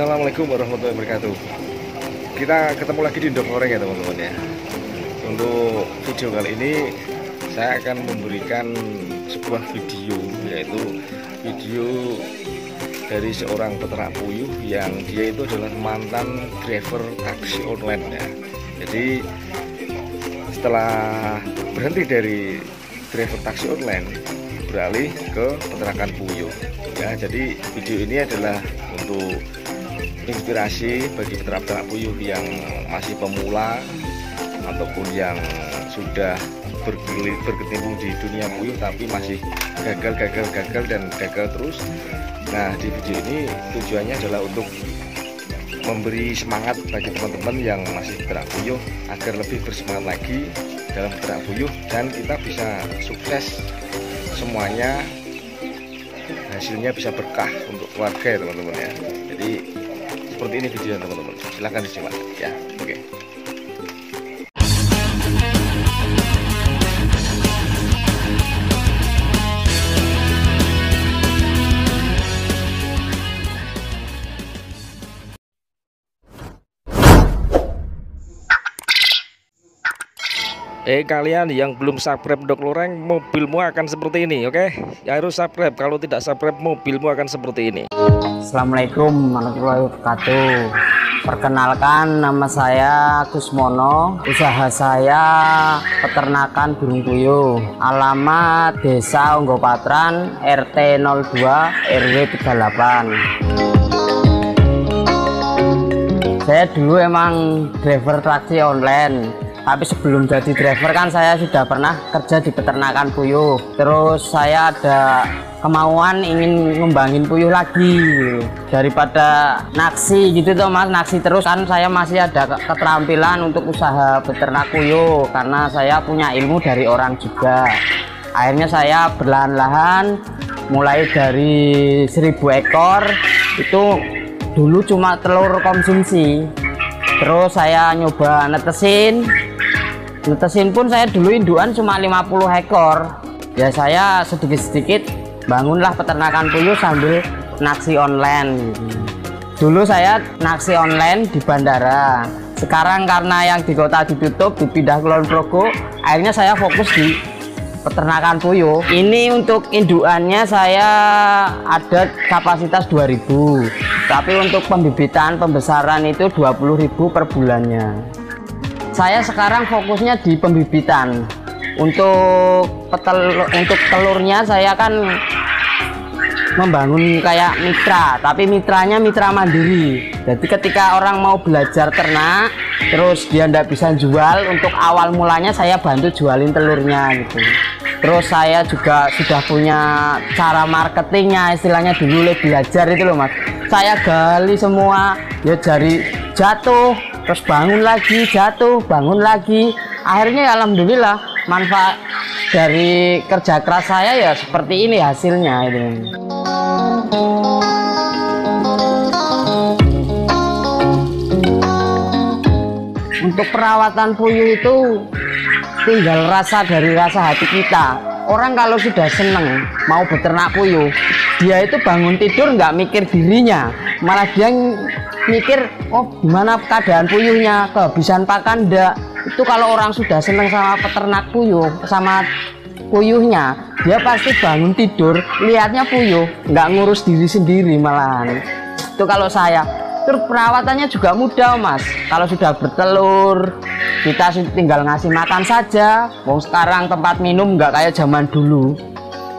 Assalamualaikum warahmatullahi wabarakatuh. Kita ketemu lagi di Indok Loreng ya teman-teman ya. Untuk video kali ini saya akan memberikan sebuah video, yaitu video dari seorang peternak puyuh yang dia itu adalah mantan driver taksi online ya. Jadi setelah berhenti dari driver taksi online, beralih ke peternakan puyuh ya. Jadi video ini adalah untuk inspirasi bagi peternak puyuh yang masih pemula ataupun yang sudah berkecimpung di dunia puyuh tapi masih gagal dan gagal terus. Nah, di video ini tujuannya adalah untuk memberi semangat bagi teman-teman yang masih peternak puyuh agar lebih bersemangat lagi dalam peternak puyuh dan kita bisa sukses semuanya, hasilnya bisa berkah untuk keluarga ya teman-teman ya. Jadi seperti ini video teman-teman, silahkan disimak ya. Oke. Kalian yang belum subscribe Indok Loreng, mobilmu akan seperti ini, oke? Ya, harus subscribe. Kalau tidak subscribe, mobilmu akan seperti ini. Assalamualaikum warahmatullahi wabarakatuh. Perkenalkan, nama saya Gusmono. Usaha saya peternakan burung puyuh. Alamat Desa Unggopatran, RT 02 RW 38. Saya dulu emang driver taksi online. Tapi sebelum jadi driver kan saya sudah pernah kerja di peternakan puyuh. Terus saya ada kemauan ingin ngembangin puyuh lagi daripada naksi gitu tuh mas, naksi terus kan. Saya masih ada keterampilan untuk usaha beternak puyuh karena saya punya ilmu dari orang juga. Akhirnya saya berlahan-lahan mulai dari 1000 ekor itu dulu cuma telur konsumsi. Terus saya nyoba netesin pun saya dulu indukan cuma 50 ekor. Ya saya sedikit-sedikit bangunlah peternakan puyuh sambil naksi online. Dulu saya naksi online di bandara. Sekarang karena yang di kota ditutup, dipindah ke Kulon Progo, akhirnya saya fokus di peternakan puyuh. Ini untuk indukannya saya ada kapasitas 2000. Tapi untuk pembibitan, pembesaran itu 20.000 per bulannya. Saya sekarang fokusnya di pembibitan. Untuk telurnya saya kan membangun kayak mitra, tapi mitranya mitra mandiri. Jadi ketika orang mau belajar ternak, terus dia ndak bisa jual, untuk awal mulanya saya bantu jualin telurnya gitu. Terus saya juga sudah punya cara marketingnya, istilahnya dulu belajar itu loh mas. Saya gali semua, ya dari jatuh, terus bangun lagi, jatuh, bangun lagi. Akhirnya ya alhamdulillah manfaat dari kerja keras saya ya seperti ini hasilnya itu. Untuk perawatan puyuh itu tinggal rasa dari rasa hati kita. Orang kalau sudah seneng mau beternak puyuh, dia itu bangun tidur nggak mikir dirinya, malah dia mikir oh gimana keadaan puyuhnya, kehabisan pakan enggak. Itu kalau orang sudah seneng sama peternak puyuh, sama puyuhnya, dia pasti bangun tidur lihatnya puyuh, nggak ngurus diri sendiri malahan. Itu kalau saya. Terus perawatannya juga mudah mas. Kalau sudah bertelur, kita tinggal ngasih makan saja. Wong sekarang tempat minum nggak kayak zaman dulu.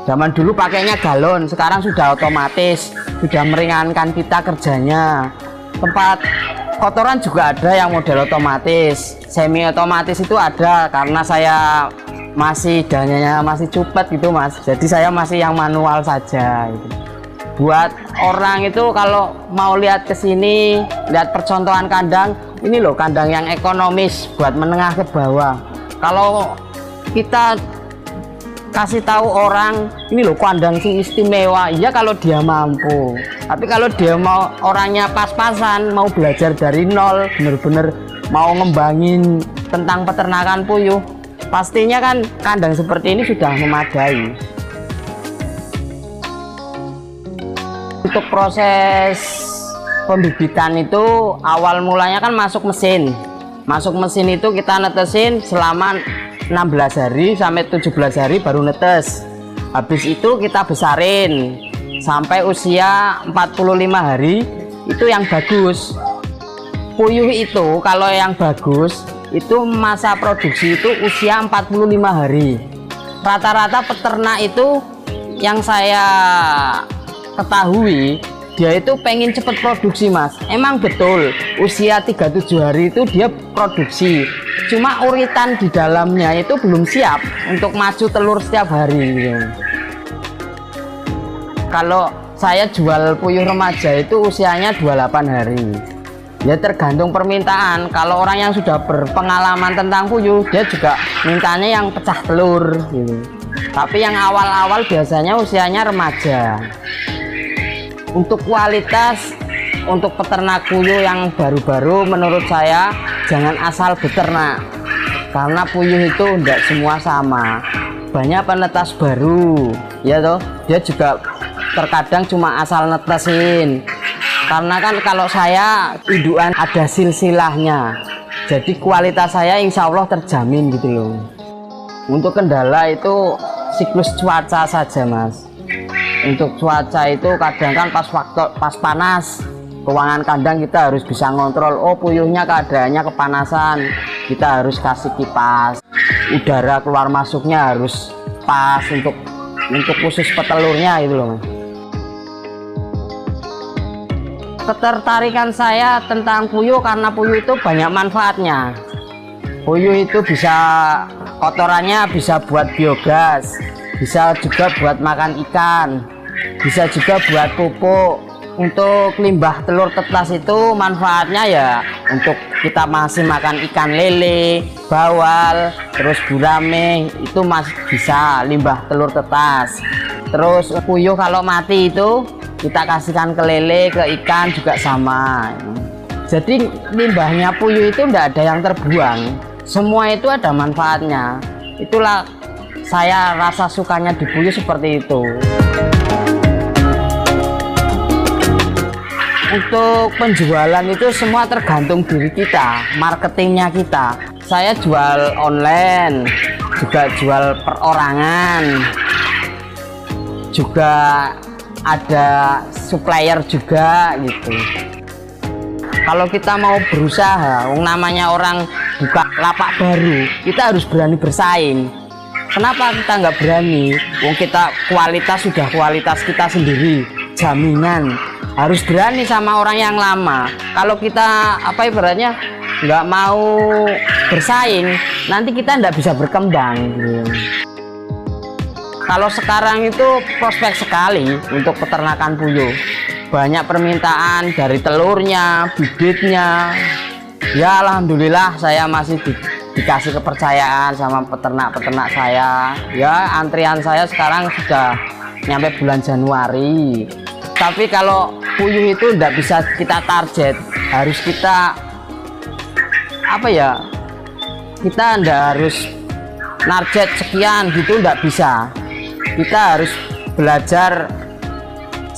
Zaman dulu pakainya galon, sekarang sudah otomatis, sudah meringankan kita kerjanya. Tempat kotoran juga ada yang model otomatis, semi otomatis itu ada karena saya masih dananya masih cepet gitu mas. Jadi saya masih yang manual saja gitu. Buat orang itu kalau mau lihat ke sini, lihat percontohan kandang, ini loh kandang yang ekonomis buat menengah ke bawah. Kalau kita kasih tahu orang, ini loh kandang sing istimewa, iya kalau dia mampu. Tapi kalau dia mau orangnya pas-pasan, mau belajar dari nol, bener-bener mau ngembangin tentang peternakan puyuh, pastinya kan kandang seperti ini sudah memadai. Untuk proses pembibitan itu awal mulanya kan masuk mesin itu kita netesin selama 16 hari sampai 17 hari baru netes. Habis itu kita besarin sampai usia 45 hari, itu yang bagus. Puyuh itu kalau yang bagus itu masa produksi itu usia 45 hari. Rata-rata peternak itu yang saya ketahui dia itu pengen cepet produksi, Mas. Emang betul usia 37 hari itu dia produksi, cuma uritan di dalamnya itu belum siap untuk maju telur setiap hari gitu. Kalau saya jual puyuh remaja itu usianya 28 hari. Ya tergantung permintaan. Kalau orang yang sudah berpengalaman tentang puyuh, dia juga mintanya yang pecah telur gitu. Tapi yang awal-awal biasanya usianya remaja. Untuk kualitas, untuk peternak puyuh yang baru-baru menurut saya jangan asal beternak, karena puyuh itu tidak semua sama. Banyak penetas baru ya toh, dia juga terkadang cuma asal netesin. Karena kan kalau saya indukan ada silsilahnya, jadi kualitas saya insya Allah terjamin gitu loh. Untuk kendala itu siklus cuaca saja, Mas. Untuk cuaca itu kadang kan pas panas, ruangan kandang kita harus bisa ngontrol. Oh, puyuhnya keadaannya kepanasan, kita harus kasih kipas. Udara keluar masuknya harus pas untuk khusus petelurnya itu loh. Ketertarikan saya tentang puyuh karena puyuh itu banyak manfaatnya. Puyuh itu bisa kotorannya bisa buat biogas, bisa juga buat makan ikan, bisa juga buat pupuk. Untuk limbah telur tetas itu manfaatnya ya untuk kita masih makan ikan lele, bawal, terus gurame, itu masih bisa limbah telur tetas. Terus puyuh kalau mati itu kita kasihkan ke lele, ke ikan juga sama. Jadi limbahnya puyuh itu tidak ada yang terbuang, semua itu ada manfaatnya. Itulah saya rasa sukanya di puyuh seperti itu. Untuk penjualan itu semua tergantung diri kita, marketingnya kita. Saya jual online, juga jual perorangan, juga ada supplier juga gitu. Kalau kita mau berusaha, namanya orang buka lapak baru, kita harus berani bersaing. Kenapa kita nggak berani? Wong kita kualitas sudah kualitas kita sendiri, jaminan. Harus berani sama orang yang lama. Kalau kita ibaratnya nggak mau bersaing, nanti kita nggak bisa berkembang gitu. Kalau sekarang itu prospek sekali untuk peternakan puyuh. Banyak permintaan dari telurnya, bibitnya. Ya alhamdulillah saya masih dikasih kepercayaan sama peternak-peternak saya. Ya antrian saya sekarang sudah nyampe bulan Januari. Tapi kalau puyuh itu tidak bisa kita target, harus kita kita tidak harus target sekian gitu, tidak bisa. Kita harus belajar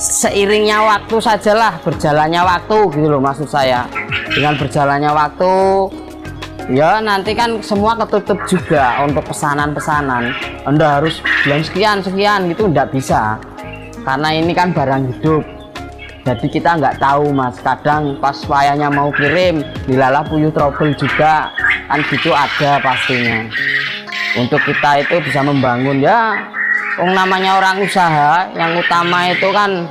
seiringnya waktu sajalah, berjalannya waktu gitu loh maksud saya. Dengan berjalannya waktu ya nanti kan semua ketutup juga untuk pesanan-pesanan. Anda harus bulan sekian gitu, tidak bisa. Karena ini kan barang hidup, jadi kita nggak tahu, Mas. Kadang pas wayahnya mau kirim dilalah puyuh trouble juga kan, gitu ada pastinya. Untuk kita itu bisa membangun ya, namanya orang usaha yang utama itu kan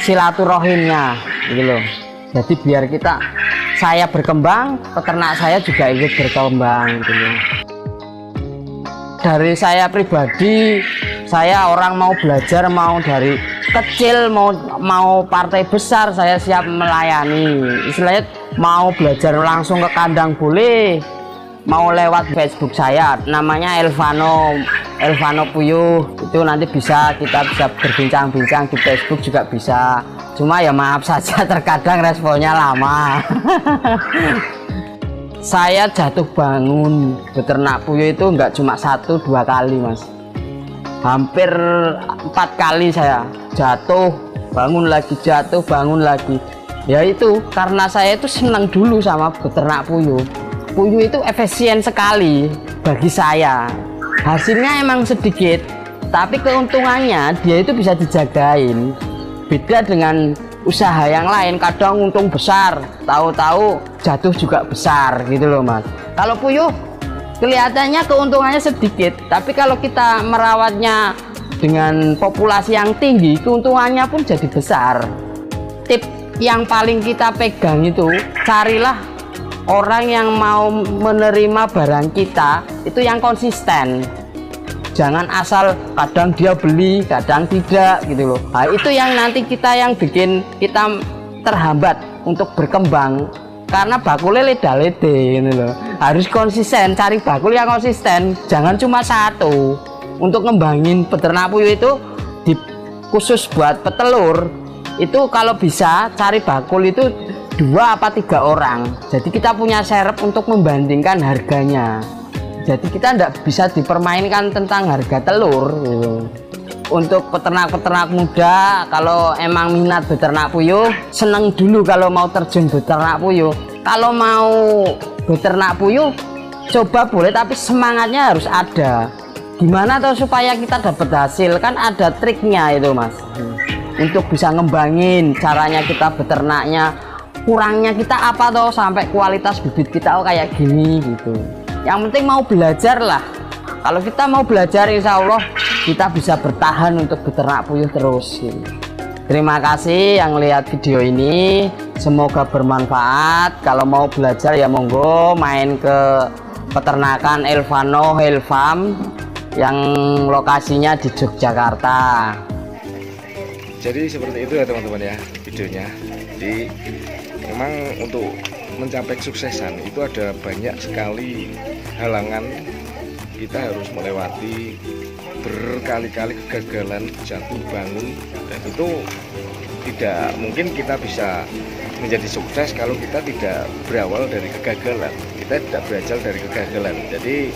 silaturahimnya gitu loh. Jadi biar saya berkembang, peternak saya juga ikut berkembang gitu loh. Dari saya pribadi, saya orang mau belajar, mau dari kecil mau partai besar, saya siap melayani. Istilahnya mau belajar langsung ke kandang boleh, mau lewat Facebook saya, namanya Elvano Puyuh. Itu nanti kita bisa berbincang-bincang di Facebook juga bisa. Cuma ya maaf saja terkadang responnya lama. Saya jatuh bangun beternak puyuh itu enggak cuma 1-2 kali, Mas. Hampir 4 kali saya jatuh bangun lagi, jatuh, bangun lagi. Ya itu karena saya itu senang dulu sama beternak puyuh. Puyuh itu efisien sekali bagi saya. Hasilnya emang sedikit, tapi keuntungannya dia itu bisa dijagain. Beda dengan usaha yang lain, kadang untung besar, tahu-tahu jatuh juga besar gitu loh Mas. Kalau puyuh kelihatannya keuntungannya sedikit, tapi kalau kita merawatnya dengan populasi yang tinggi, keuntungannya pun jadi besar. Tip yang paling kita pegang itu, carilah orang yang mau menerima barang kita itu yang konsisten. Jangan asal kadang dia beli, kadang tidak gitu loh. Nah, itu yang nanti kita yang bikin kita terhambat untuk berkembang. Karena bakulnya leda-lede gitu loh. Harus konsisten, cari bakul yang konsisten. Jangan cuma satu. Untuk ngembangin peternak puyuh itu khusus buat petelur. Itu kalau bisa cari bakul itu 2 apa 3 orang. Jadi kita punya serep untuk membandingkan harganya. Jadi kita tidak bisa dipermainkan tentang harga telur gitu. Untuk peternak-peternak muda, kalau emang minat beternak puyuh, seneng dulu kalau mau terjun beternak puyuh. Kalau mau beternak puyuh, coba boleh, tapi semangatnya harus ada. Gimana tuh supaya kita dapat hasil? Kan ada triknya itu Mas. Untuk bisa ngembangin, caranya kita beternaknya, kurangnya kita apa tuh sampai kualitas bibit kita kayak gini gitu. Yang penting mau belajar lah. Kalau kita mau belajar, insya Allah kita bisa bertahan untuk beternak puyuh terus. Terima kasih yang lihat video ini, semoga bermanfaat. Kalau mau belajar ya monggo main ke peternakan Elvano Health Farm yang lokasinya di Yogyakarta. Jadi seperti itu ya teman-teman ya videonya. Jadi memang untuk mencapai kesuksesan itu ada banyak sekali halangan. Kita harus melewati berkali-kali kegagalan, jatuh bangun, dan itu tidak mungkin kita bisa menjadi sukses kalau kita tidak berawal dari kegagalan, kita tidak belajar dari kegagalan. Jadi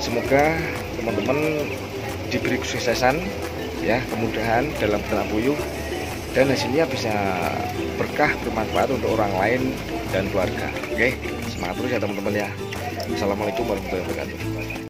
semoga teman-teman diberi kesuksesan ya, kemudahan dalam beternak puyuh, dan hasilnya bisa berkah, bermanfaat untuk orang lain dan keluarga. Oke, semangat terus ya teman-teman ya. Assalamualaikum warahmatullahi wabarakatuh.